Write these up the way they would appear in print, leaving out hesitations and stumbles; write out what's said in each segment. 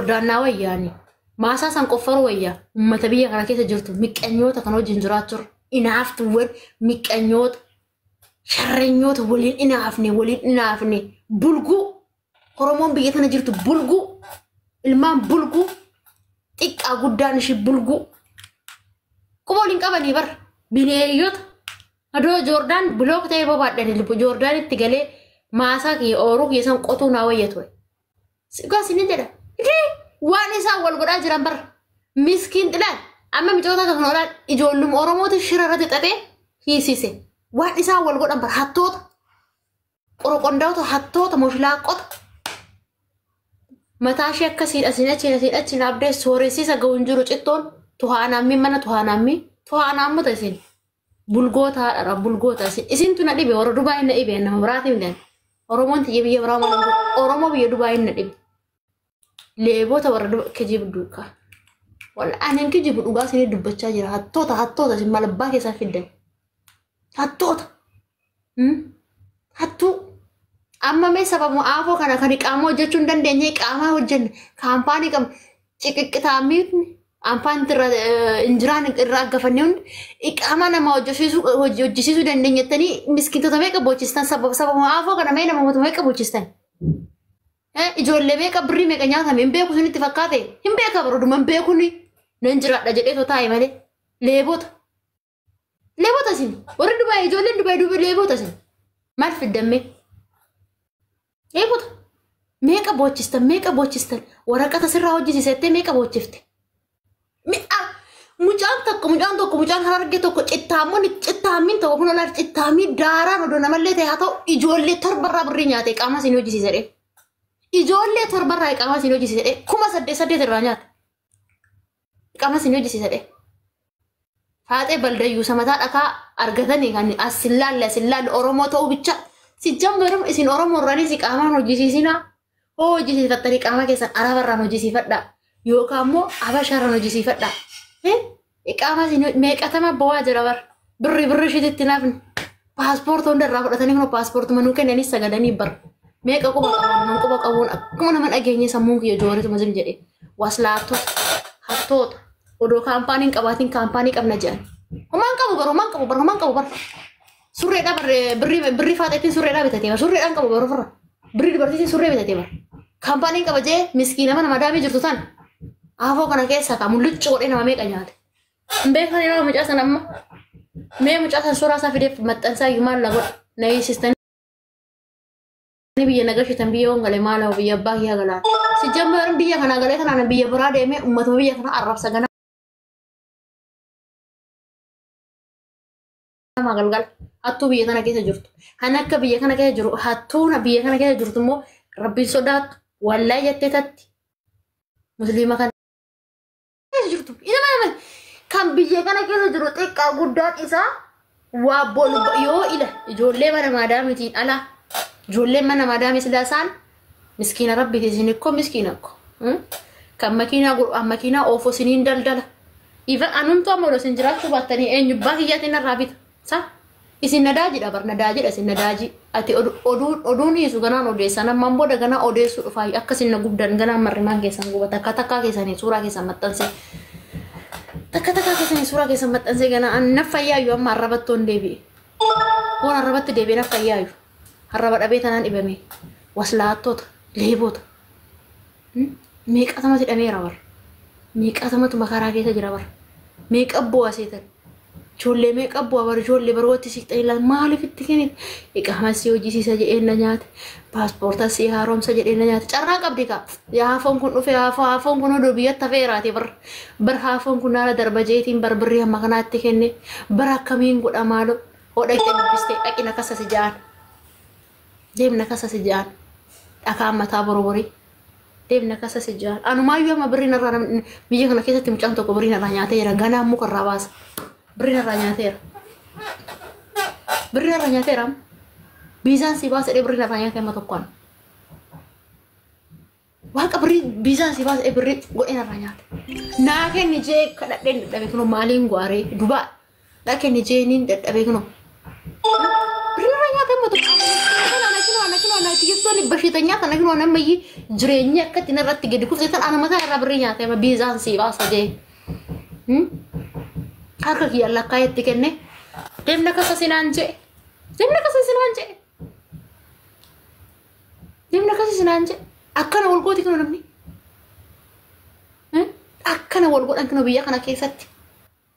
hordaannaa wayyaani maasaa san qoffaru wayyaa ummata biyya kana keessa jirtu miqqanyoota kan wajjin jiraachuu inaaftuwwan miqqanyoota sharrenyoota waliin inaafne bulguu Oromoon biyya kana jirtu bulguu ilmaan bulguu xiqqaa guddaan ishii bulguu Kubolin qabanii bar bineeyyota adoo Joordaan bilook ta'ee bobaadhani lubu Joordaan itti galee maasaa kee ooruu keessan qotuu naa wayyatu sigaa sinin jedha waan isaan wal godhaa jiran bar miskiin xilaan amma micoota kan olaan ijoollum Oromooti shira irratti xaxee hiisise waan isaan wal godhan bar hattoota qoroqondaawota hattoota moshilaaqqota mataashee akkasiidha sinachina abdee sooressiisa ga'uun jiru cittoon tuhaanaammi mana tuhaanaammu ta'isin bulgootaadha bulgoota isin tuna dhibe warra Dubaay na dhibe nama biraatiin dan Oromoon tiyya biyya biraa malee Oromoo biyya Dubaay na dhibe leeboota warra kijibu duukaa wal anan kijibu dhugaa sinii dubbachaa jira hattoota sin malabbaa keessaa fiddan hattoota hattuu amma mee sababu aafoo kana kan qaamoo hojjechuun dandeenye qaamaa hojjenna kaampaanii qaba ciqiqqitaamii ampaan injiraan irraa gafanne hundi iqaama nama hojjisiisuu dandeenyettanii miskiintota meeqa boochistan sababu aafoo kana mee nama meeqa boochistan ijoollee meeqa birrii meeqa nyaatame hin beeku sunitti fakkaate hin beeka barooduma hin beekuni nan jiraadha jedhee taa'e malee leeboota sin warri Dubaay ijoolleen Dubaay leeboota sin maal fiddammee leeboota meeqa boochistan waraqata sirraa hojjisiisettee meeqa boochifte mucaan harargee tokko cittaammiin tokko kun olaar cittaamii daaraan odoo namallee ta'e haa ta'u ijoollee torbarraa birrii nyaate qaama isin hojjisiisedhe ijoollee torbarraa qaama isin hojjisiisedhe 8,800 irraa nyaate qaama isin hojjisiisedhe Faaxee baldayyuu samataa dhakaa argatanii kan asilaalle Oromoo ta'uu bicha si jambarum isin Oromoo irraanis qaamaan hojjisiisinaa hojjisiifattanii qaama keessan arabarraan hojjisiifadhaa yookaan immoo abashaaraan hojjisiifadhaa qaama isin meeqatama bo'aa jira bar birri ishiitti naafni paaspoortii hundarraa fudhatanii kun paaspoortii manuu kennanis sagadanii bar meeqa quba qabuun akkuma nama dhageenye sammuun kiyya joorituma zim jedhe waslaattota hattoota odoo kaampaaniin qabaatiin kaampaanii qabna jedhan homaan qabu bar surreedhaa birri faaxeettiin surreedhaa bitatee bar surreedhaan qabu bar ofirra birri dubartiitiin surree bitatee bar kaampaaniin qaba jee miskiina nama daamii jirtu tan aafoo kana keessa ka mul'icci godhee nama meeqa nyaate beekan yeroo mucaa san amma mee mucaa san suuraa isaa fideef maxxansaa maal la godha na hiisistanii biyya nagashitan biyya hongalee maalaw biyya abbaa kiyyaa galaan si jambaran biyya kanaa galee kanaan biyya biraa deemee ummatuma biyya kana arrabsa ganaa galgal hattuu biyya kana keessa jirtu kan akka biyya kana keessa jiru hattuuna biyya kana keessa jirtu immoo rabbiin sodaatu wallahi jettee tatti musliima kan jirtu kan biyya kana keessa jiru xiqqaa guddaan isaa waa bolu yoo ila ijoollee mana maadaamitiin ala ijoollee mana maadaamii silaasaan miskiina rabbiiti isin ikkoo miskiina akkoo kan makiinaa oofoo siniin daldala ifa anumtu amma isin jiraachuu baattanii eenyu baakiyyatiin irraa bita sa isin nadaajidha bar nadaajidha isin nadaaji ati oduun hiisu ganaan odeessan ammaan booda ganaa odeessuu dhufaa akkasin na gubdan ganaan marrimaan keessan guba takkaa keessanii suuraa keessan maxxansee takkaa keessanii suuraa keessan maxxansee ganaa naffayyaayyu amma arrabattoon deebi'e waan arrabatti deebi'e naffayyaayyu harraba dhabee tanaan dhibame waslaattoota leeboota meeqatamatu hidhameera bar meeqatamatu makaraa keessa jira bar meeqa bu'aa seetan ijoollee meeqa bu'aa bar ijoollee barootti siqxanii ilaalan maaliif itti kennite iqaamas hojjisiisa jedhee na nyaate paaspoorta si haaromsa jedhee na nyaate carraa qabdi kaa haafoon kun dhufe haafoon kun oduu biyyatti hafeeraati bar haafoon kun naala darba jeetiin bar birrii amma kanaatti kenne bar akkamiin godha maaloo hodha itti dubbistee dhaqina kasasi ja'an deemna kasasi ja'an dhakaan mataa boroborii deemna kasasi ja'an anumaayyuu amma birriin irraa biyya kana keessatti mucaan tokko birriin irraa nyaateera ganaa muka irraa baasa birriin irraa nyaateera biizaan si baasa dhee birriin irraa nyaate amma tokkoon waaqa biizaan si baasa birrii godheen irraa nyaate naa kenni jee kadhadheen dadhabee kunoo maaliin gwaaree dubaa naa kenni jeeniin dadhabee kunoo birriin irraa nyaate amma tokkoon Sani bashitanya kana gino namayyi jireenya akkatti narratti gadi kuftetan ana mataa irraa birrii nyaatee ma biizaan si baasa jee. Harka kiyya Allah kaayetti kenne. Deemna kasa sinaan jee. Deemna kasa sinaan jee. Deemna kasa sinaan jee. Akkana wal gooti kana namni. Akkana wal godhan kana biyya kana keessatti.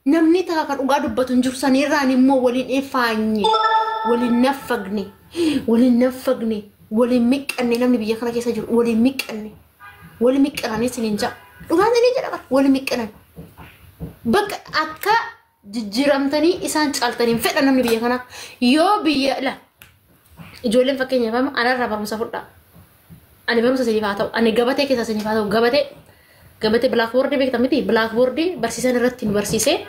Namni taa kan dhugaa dubbatu hin jiru sanirraan immoo waliin eeffaanye. Waliin naffagne. Waliin naffagne. Waliin miqqanne namni biyya kana keessa jiru waliin miqqanne. Waliin miqqananii siniin jaa. Dhugaan ni jedhama waliin miqqanan. Bakka akka jijjiiramtanii isaan caaltanii fedha namni biyya kana yoo biyya la ijoolleen fakkeenyaaf anarraa barumsa fudhaa. Ani barumsa siniif haa ta'u ani gabatee keessa siniif haa ta'u gabatee blackboard beekta miti blackboard barsiisan irratti nu barsiisee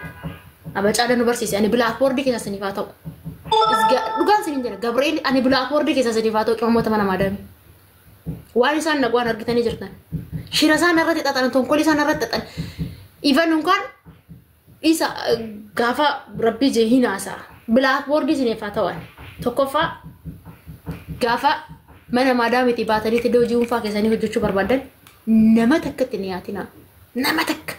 abacaadha nu barsiise ani blackboard keessa siniif haa ta'u. Dhugaan siniin jedha Gabriel ani blackboard keessa siniif haa ta'u qimoota mana maadame. Waan isaan nagwaan argitanii jirtan. Shira isaan irratti xaxan tonkol isaan irratti xaxan. Even unkan isa gafa rabbi je hinasa blackboard siniif haa ta'u tokkoffaa gafa mana maadaamiti baatanii te dojii unfaa keessanii hojjechuu barbaadan nama takkatti ni yaatina nama takka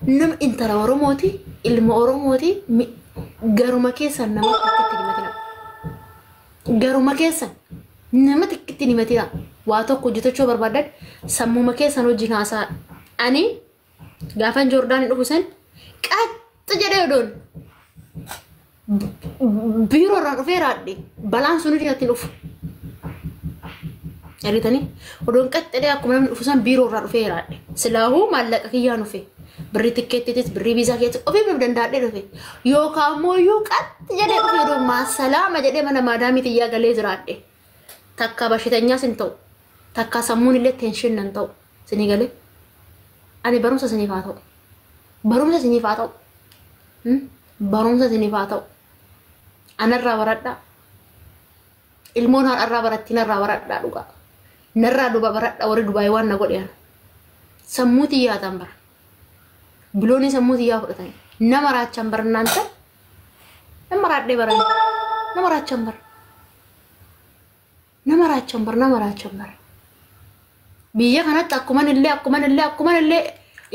nama intala Oromooti ilma Oromooti garuma keessan nama takkatti ni matina garuma keessan nama takkatti ni matina waa tokko hojjetechuu barbaadan sammuma keessan hojii haasaa ani gaafan Jordan dhufu san qaxxa jedhee odoon biiroo irraa dhufee raadhe balaan sun irratti dhufu. Yaritani odoon qaxxee akkuma namni dhufu san biiroo irraa dhufee raadhe silaahu maallaqa kiyyaan dhufe birri tikkeettitis birri biizaa keessatti ofii bira danda'adhee dhufe yookaan immoo yoo qaxxee jedhee dhufe odoon maasalaama jedhee mana maadaamii xiyyaa galee jiraadhe takka bashitanyaas hin ta'u takka sammuun illee teenshin nan ta'u sinii galee ani barumsa siniif haa ta'u barumsa siniif haa ta'u barumsa siniif haa ta'u anarraa baradhaa ilmoon har'arraa barattiin irraa baradhaa dhugaa narraa duba baradhaa warri Dubaay waan na godhe sammuu xiyyaatan bara biloonni sammuu xiyyaa fudhatan nama raachan barnaan ta'e nama raadhee baran nama raachan bara nama raachan bara biyya kanatti akkuman illee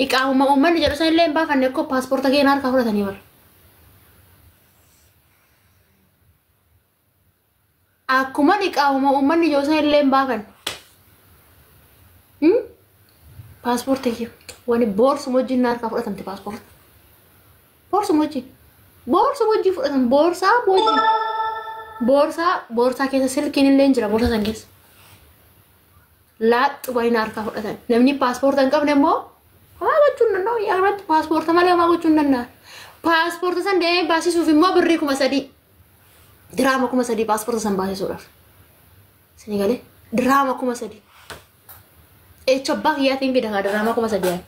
iqaamuma uummanni jedhu san illee hin baafanne akkoo paaspoorta keenyaa harkaa fudhatanii bara. Akkuman iqaamuma uummanni jedhu san illee hin baafanne. Paaspoorta kee wani boorsuma wajjin harkaa fudhatamte paaspoorta. Boorsuma wajjin fudhatan boorsaa keessa silkiin illee hin jira boorsa san keessa. Laat wayna harkaa fudhatan namni paaspoorta hin qabne immoo haa gochuun danda'u yaadatti paaspoorta malee haa gochuun danda'a. Paaspoorta san deemee baasisuuf immoo birrii 3,000 diraama 3,000 paaspoorta san baasisuudhaaf. Sini galee diraama 3,000. Echobbaa kiyyaatiin fida diraama 3,000.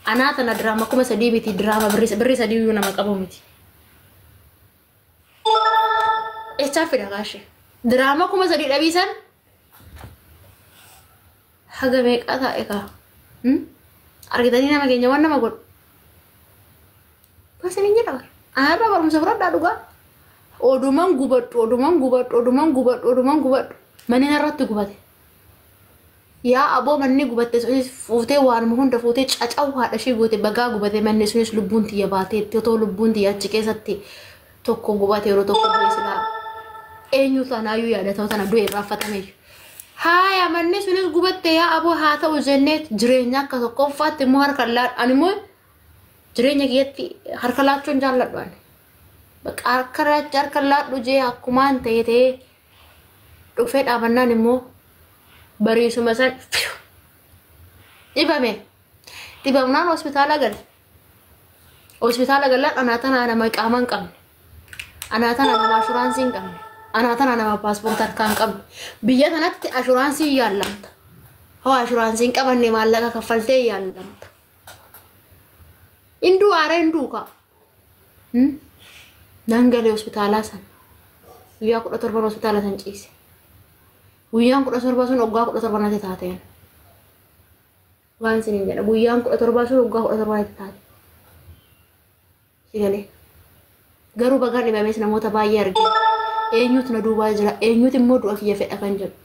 Anaa tana diraama 3,000 miti diraama birrii 3 iyyuu nama qabu miti. Echaa fida gaashee diraama 3,000 dhabiisan. Haga meeqa ta'e kaa argitanii nama keenya waan nama godhu baasanii jedha bara anarraa barumsa fudhadhaa dhugaa oduman gubadhu manni narratti gubate yaa aboo manni gubatte sunis fuutee waanuma hunda fuutee cacau haadha ishee goote bagaa gubate manni sunis lubbuun tiyya baatee otoo lubbuun tiyya achi keessatti tokko gubate yeroo tokko du'e silaa eenyu tanaayyuu yaadatama tana du'e irraaffatame. Haya manni sunis gubatte yaa aboo haa ta'u jennee jireenya akka tokkoffaatti immoo harka laadhaan ani immoo jireenya kiyyatti harka laachuun jaalladhu ani. Bakka harka laadhu jee akkumaan ta'ee dhufee dhaabannaan immoo bariisuma san dhibamnaan hospitaala gale. Hospitaala galaan anaatana nama qaamaa hin qabne. Anaatana nama ashuraansii hin qabne. Anaatana nama paaspoorta harkaa hin qabne. Biyya kanatti ashuraansii yaallamta. Hoo ashuraansii hin qabanne maallaqa kaffaltee yaallamta. Induu aaree induu kaa. Nangalee hospitaalaa san. Guyyaa 17 hospitaala san ciise. Guyyaan 17 sun waggaa 17 natti taateen. Waan isiniin jedha guyyaan 17 sun waggaa 17 natti taate. Sigalee. Garuu bagaan dhibamees namoota baay'ee argina. eenyutu na duubaa jira eenyutu immoo du'a kiyya fedha kan jedhu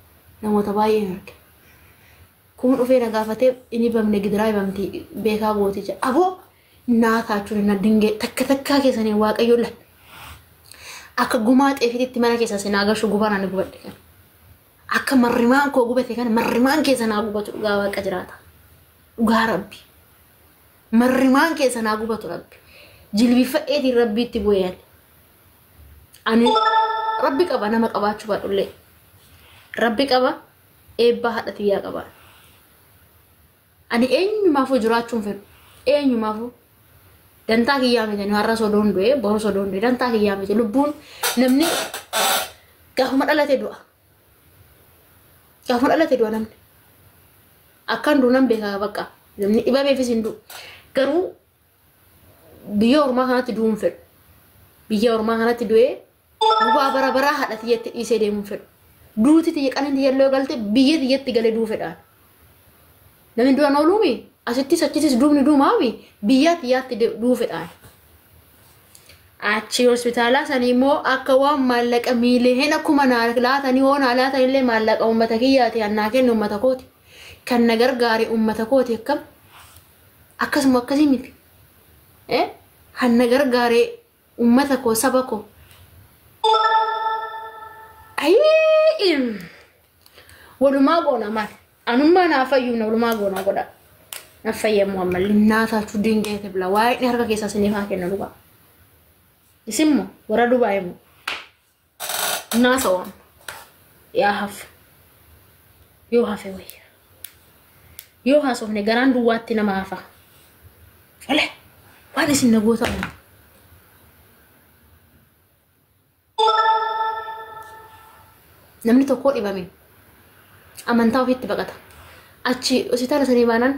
namoota baay'ee arge kun dhufee na gaafatee inni bamne gidiraa bamti beekaa gooti jedha aboo naataachuun na dingee takka takkaa keessanii waaqayyo la akka gumaa xeefititti mana keessa sinaa gashu gubaan ani gubadhe kan akka marrimaan koo gubate kan marrimaan keessa naa gubatu dhugaa waaqa jiraata dhugaa rabbi marrimaan keessa naa gubatu rabbi jilbifa'eetiin rabbiitti bu'een ani rabbi qaba nama qabaachuu baadhullee rabbi qaba eebbaa haadha xiyyaa qaba ani eenyumaafuu jiraachuun fedhu eenyumaafuu dantaa kiyyaa miti har'a sodoon du'e boru sodoon du'e dantaa kiyyaa miti lubbuun namni gaafuma dhalate du'a namni akkan duunan beekaa bakka namni dhibameefis hin du'u garuu biyya ormaa kanatti du'uun fedhu biyya ormaa kanatti du'ee gubaa bara baraa haadha xiyyatti dhiisee deemuun fedhu duuti xiyya qanin xiyyalloo galte biyya xiyyatti galee du'u fedhaan namni du'an ooluumi asittis achitis duubni duumaawi biyya xiyyaatti du'u fedhaan achi hospitaalaa sanii immoo akka waan maallaqa miileen akkuma naa laatanii hoonaa laatan illee maallaqa uummata kiyyaati annaa kennu uummata kooti kan na gargaare uummata kooti akkam akkasuma akkasii miti hanna gargaare uummata koo saba koo walumaa goona maal anummaa naa fayyuuna walumaa goona godha na fayyamu amma linnaataachuu dingeete bila waa'ee harka keessaa siniif haa kenna dhugaa isimmo warra dubaayemu naasawam yaa hafu yoo hafe wayya yoo haasofne garaan duwwaatti nama hafa ole waan isin nagoota namni tokko dhibame amantaa ofiitti baqata achi hospitaala sanii baanaan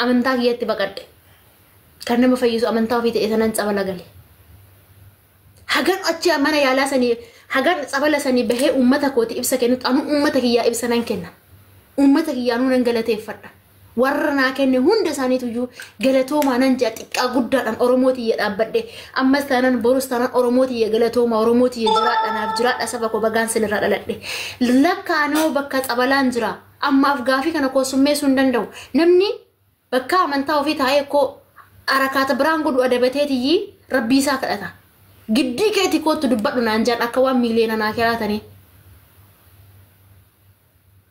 amantaa kiyyatti baqadhe kan nama fayyisu amantaa ofii ta'e sanan cabala gale hagan achi mana yaalaa sanii hagan cabala sanii bahee uummata kooti ibsa kennutti anu uummata kiyyaa ibsa nan kenna uummata kiyyaa nu nan galateeffadha warra naa kenne hunda isaaniitu galatoomaa nan jaa xiqqaa guddaadhaan oromootii dhaabbadhe ammas taanaan borus taanaan oromootii galatoomaa oromootii jiraadhanaaf jiraadha saba koo bagaan sinirraa dhaladhe lakkaanoo bakka cabalaan jira ammaaf gaafii kana koosummeessuu hin danda'u namni bakka amantaa ofii taa'ee koo arakaata biraan godhu adabateetii rabbii isaa kadhata giddii keetii kootu dubbadhu naan jaan akka waan miiliyoona naa kiraatanii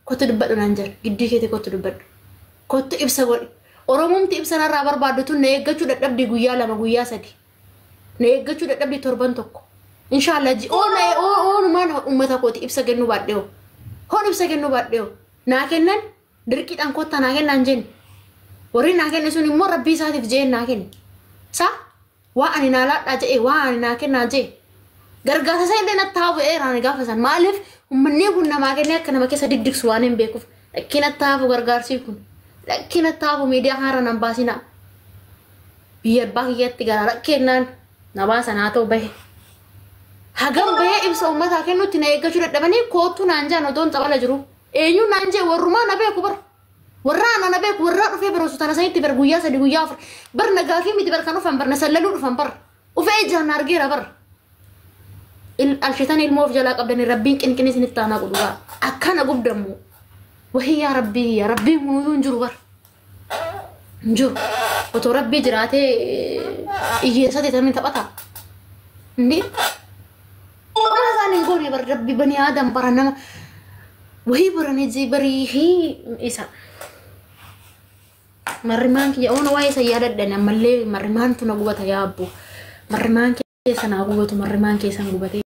kootu dubbadhu naan jaan giddii keetii kootu dubbadhu kootu ibsa godhi oromumti ibsa narraa barbaaddu na eeggachuu dadhabdi guyyaa 2 guyyaa 3 na eeggachuu dadhabdi torban tokko inshallah ji onumaan uummata kooti ibsa kennu baadheo hon ibsa kennu baadheo naa kennan dirqiidhaan kootta naa kennan jenni warri naa kenne sun immoo rabbii isaatiif jeen naa kenne sa waa ani naa laadhaa jedhee waa ani naa kennaa jee gargaarsa isaa illee natti haa bu'ee raani gaafa san maaliif uummanni kun namaa kennee akka nama keessa diddigsu waan hin beekuuf lakkii natti haafu gargaarsii kun lakkii natti haafu miidiyaa haara nan baasina biyya abbaa kiyyatti gara lakkennaan nabaa sanaa ta'u bahe hagam bahee ibsa uummataa kennutti na eeggachuu dadhabanii koottu naan jaan otoon cabala jiru eenyuun naan jee warrumaa na beeku bara warra na beeku warra dhufee bira sutana sanitti bar guyyaa 3 guyyaa 4 bar nagaafii miti bar kan dhufan bar na sallaluu dhufan bar ufee ijaan argeera bar alshitan ilmoof jalaa qabdanii rabbiin qinqinis ni taanaa qudura akkana gubdamu wahi yaa rabbii muuyuu njuru bar njuru oto rabbii jiraatee iyyeessate tamin taphata ndi ona saanin goone bar rabbii bani aadam bara nama wahi baranii jibarihi isa marrimaan kiyya ona waa'ee sayyaadadhan ammallee marrimaan tuna gubata yaa abbo marrimaan keessa naa gubatu marrimaan keessan gubate